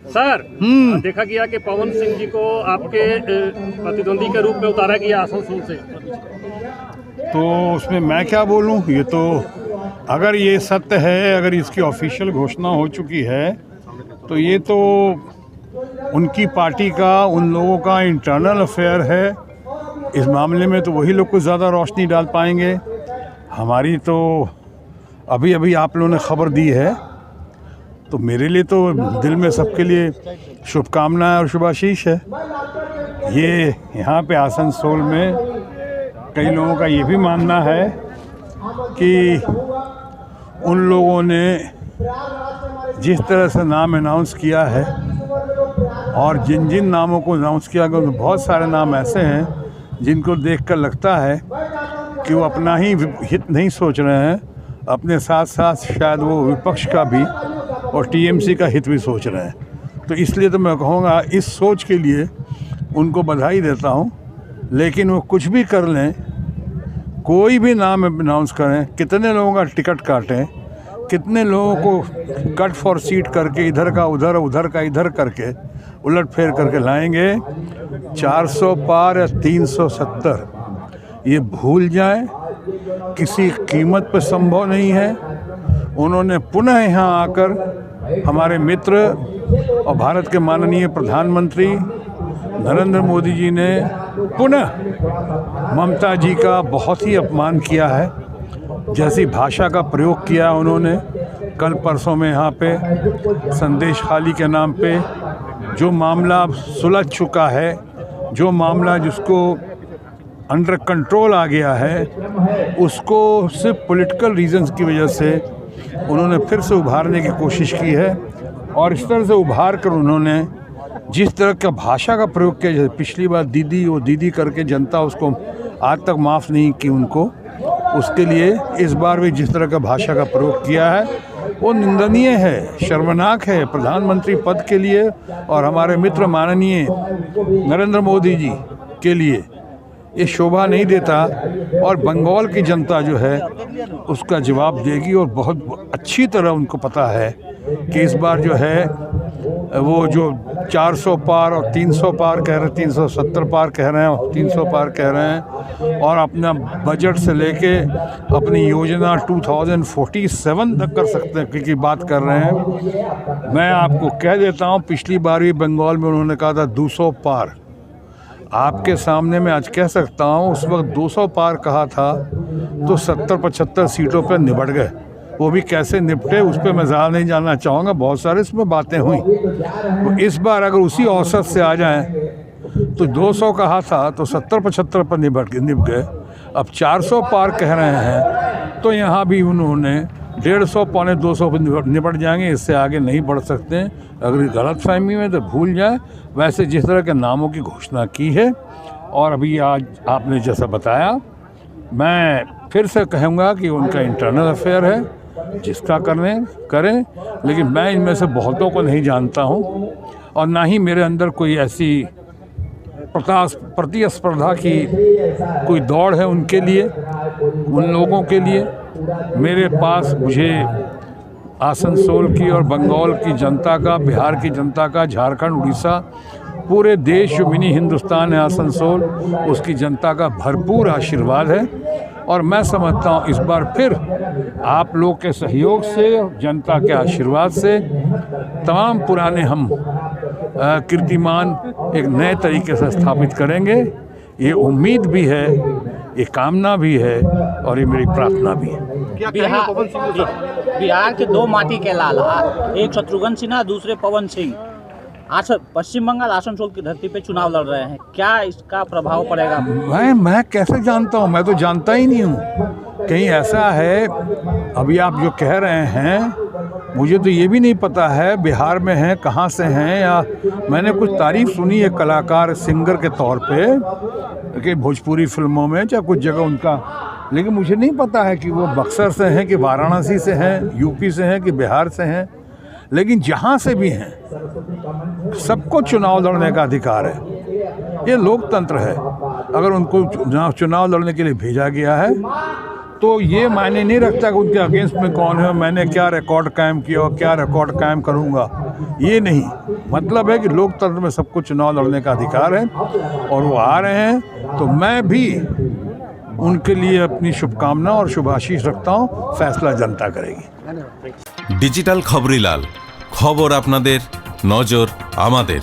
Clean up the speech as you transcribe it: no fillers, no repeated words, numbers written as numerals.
Sir देखा गया कि पवन सिंह जी को आपके प्रतिद्वंदी के रूप में उतारा गया आसनसोल से, तो उसमें मैं क्या बोलूं। ये तो अगर ये सत्य है, अगर इसकी ऑफिशियल घोषणा हो चुकी है, तो ये तो उनकी पार्टी का, उन लोगों का इंटरनल अफेयर है। इस मामले में तो वही लोग कुछ ज़्यादा रोशनी डाल पाएंगे। हमारी तो अभी अभी आप लोगों ने खबर दी है, तो मेरे लिए तो दिल में सबके लिए शुभकामनाएं और शुभाशीष है। ये यहाँ पे आसनसोल में कई लोगों का ये भी मानना है कि उन लोगों ने जिस तरह से नाम अनाउंस किया है, और जिन जिन नामों को अनाउंस किया गया, उनमें बहुत सारे नाम ऐसे हैं जिनको देखकर लगता है कि वो अपना ही हित नहीं सोच रहे हैं, अपने साथ साथ शायद वो विपक्ष का भी और टीएमसी का हित भी सोच रहे हैं। तो इसलिए तो मैं कहूँगा, इस सोच के लिए उनको बधाई देता हूँ। लेकिन वो कुछ भी कर लें, कोई भी नाम अनाउंस करें, कितने लोगों का टिकट काटें, कितने लोगों को कट फॉर सीट करके इधर का उधर, उधर का इधर करके उलट फेर करके लाएंगे, 400 पार या 370 ये भूल जाएं, किसी कीमत पर संभव नहीं है। उन्होंने पुनः यहाँ आकर हमारे मित्र और भारत के माननीय प्रधानमंत्री नरेंद्र मोदी जी ने पुनः ममता जी का बहुत ही अपमान किया है। जैसी भाषा का प्रयोग किया उन्होंने कल परसों में यहाँ पे संदेश खाली के नाम पे, जो मामला सुलझ चुका है, जो मामला जिसको अंडर कंट्रोल आ गया है, उसको सिर्फ पॉलिटिकल रीजंस की वजह से उन्होंने फिर से उभारने की कोशिश की है। और इस तरह से उभार कर उन्होंने जिस तरह का भाषा का प्रयोग किया, जैसे पिछली बार दीदी वो दीदी करके जनता उसको आज तक माफ़ नहीं की उनको, उसके लिए इस बार भी जिस तरह का भाषा का प्रयोग किया है वो निंदनीय है, शर्मनाक है। प्रधानमंत्री पद के लिए और हमारे मित्र माननीय नरेंद्र मोदी जी के लिए ये शोभा नहीं देता। और बंगाल की जनता जो है उसका जवाब देगी, और बहुत अच्छी तरह उनको पता है कि इस बार जो है वो जो 400 पार और 300 पार कह रहे हैं, 370 पार कह रहे हैं और 300 पार कह रहे हैं, और अपना बजट से लेके अपनी योजना 2047 तक कर सकते हैं की बात कर रहे हैं। मैं आपको कह देता हूँ, पिछली बार भी बंगाल में उन्होंने कहा था 200 पार। आपके सामने मैं आज कह सकता हूँ, उस वक्त 200 पार कहा था तो 70-75 सीटों पर निपट गए। वो भी कैसे निपटे उस पर मैं ज़्यादा नहीं जानना चाहूँगा, बहुत सारे इसमें बातें हुई। तो इस बार अगर उसी औसत से आ जाएं तो 200 कहा था तो 70-75 पर निप गए। अब 400 पार कह रहे हैं तो यहाँ भी उन्होंने 150 पौने 200 पर निपट जाएंगे, इससे आगे नहीं बढ़ सकते हैं। अगर गलतफहमी में तो भूल जाए। वैसे जिस तरह के नामों की घोषणा की है, और अभी आज आपने जैसा बताया, मैं फिर से कहूँगा कि उनका इंटरनल अफेयर है, जिसका करें। लेकिन मैं इनमें से बहुतों को नहीं जानता हूँ, और ना ही मेरे अंदर कोई ऐसी प्रतिस्पर्धा की कोई दौड़ है उनके लिए, उन लोगों के लिए। मेरे पास मुझे आसनसोल की और बंगाल की जनता का, बिहार की जनता का, झारखंड, उड़ीसा, पूरे देश जो मिनी हिंदुस्तान है आसनसोल, उसकी जनता का भरपूर आशीर्वाद है। और मैं समझता हूँ इस बार फिर आप लोग के सहयोग से, जनता के आशीर्वाद से, तमाम पुराने हम कीर्तिमान एक नए तरीके से स्थापित करेंगे। ये उम्मीद भी है, ये कामना भी है, और ये मेरी प्रार्थना भी है। बिहार के दो माटी के लाल, एक शत्रुघ्न सिन्हा, दूसरे पवन सिंह, आज पश्चिम बंगाल आसनसोल की धरती पे चुनाव लड़ रहे हैं। क्या इसका प्रभाव पड़ेगा? मैं कैसे जानता हूँ? मैं तो जानता ही नहीं हूँ। कहीं ऐसा है, अभी आप जो कह रहे हैं, मुझे तो ये भी नहीं पता है बिहार में हैं, कहाँ से हैं, या मैंने कुछ तारीफ सुनी है कलाकार, सिंगर के तौर पे कि भोजपुरी फिल्मों में चाहे कुछ जगह उनका, लेकिन मुझे नहीं पता है कि वो बक्सर से हैं कि वाराणसी से हैं, यूपी से हैं कि बिहार से हैं। लेकिन जहाँ से भी हैं, सबको चुनाव लड़ने का अधिकार है। ये लोकतंत्र है। अगर उनको चुनाव लड़ने के लिए भेजा गया है तो ये मायने नहीं रखता कि उनके अगेंस्ट में कौन है, मैंने क्या रिकॉर्ड कायम किया और क्या रिकॉर्ड कायम करूँगा। ये नहीं, मतलब है कि लोकतंत्र में सबको चुनाव लड़ने का अधिकार है और वो आ रहे हैं, तो मैं भी उनके लिए अपनी शुभकामना और शुभाशीष रखता हूँ। फैसला जनता करेगी। डिजिटल खबरीलाल, खबर आपनादेर, नजर आमादेर।